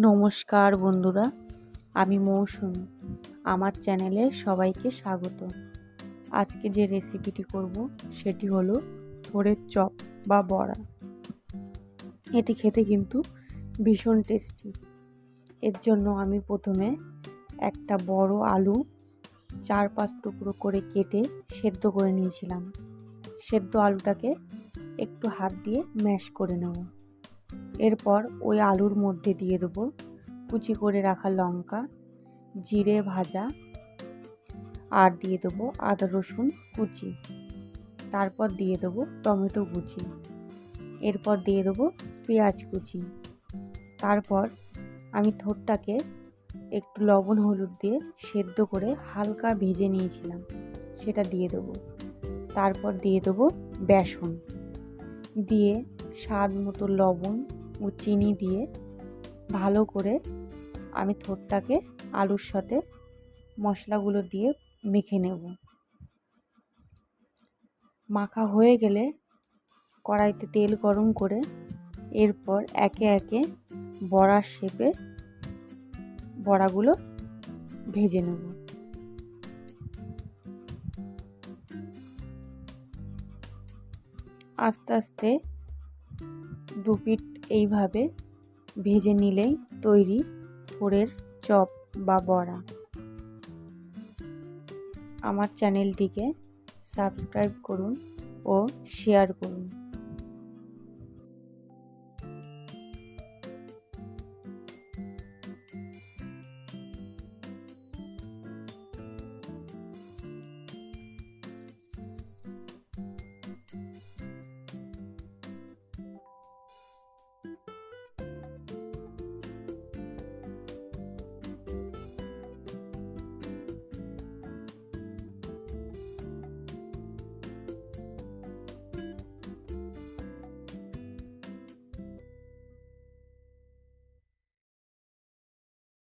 নমস্কার বন্ধুরা, আমি মৌসুমী। আমার চ্যানেলে সবাইকে স্বাগত। আজকে যে রেসিপিটি করব সেটি হলো থোড়ের চপ বা বড়া। এটি খেতে কিন্তু ভীষণ টেস্টি। এর জন্য আমি প্রথমে একটা বড় আলু 4-5 টুকরো করে কেটে সেদ্ধ করে নিয়েছিলাম। সেদ্ধ আলুটাকে একটু হাত দিয়ে ম্যাশ করে নেব। এরপর ওই আলুর মধ্যে দিয়ে দেবো কুচি করে রাখা লঙ্কা, জিরে ভাজা, আর দিয়ে দেবো আদা রসুন কুচি। তারপর দিয়ে দেবো টমেটো কুচি। এরপর দিয়ে দেবো পেঁয়াজ কুচি। তারপর আমি থোড়টাকে একটু লবণ হলুদ দিয়ে সেদ্ধ করে হালকা ভেজে নিয়েছিলাম, সেটা দিয়ে দেবো। তারপর দিয়ে দেবো বেসন, দিয়ে স্বাদ মতো লবণ ও চিনি দিয়ে ভালো করে আমি থোড়টাকে আলুর সাথে মশলাগুলো দিয়ে মেখে নেব। মাখা হয়ে গেলে কড়াইতে তেল গরম করে এরপর একে একে বড়ার শেপে বড়াগুলো ভেজে নেব। আস্তে আস্তে দু পিঠ এইভাবে ভেজে নিলেই তৈরি থোড়ের চপ বা বড়া। আমার চ্যানেলটিকে সাবস্ক্রাইব করুন ও শেয়ার করুন।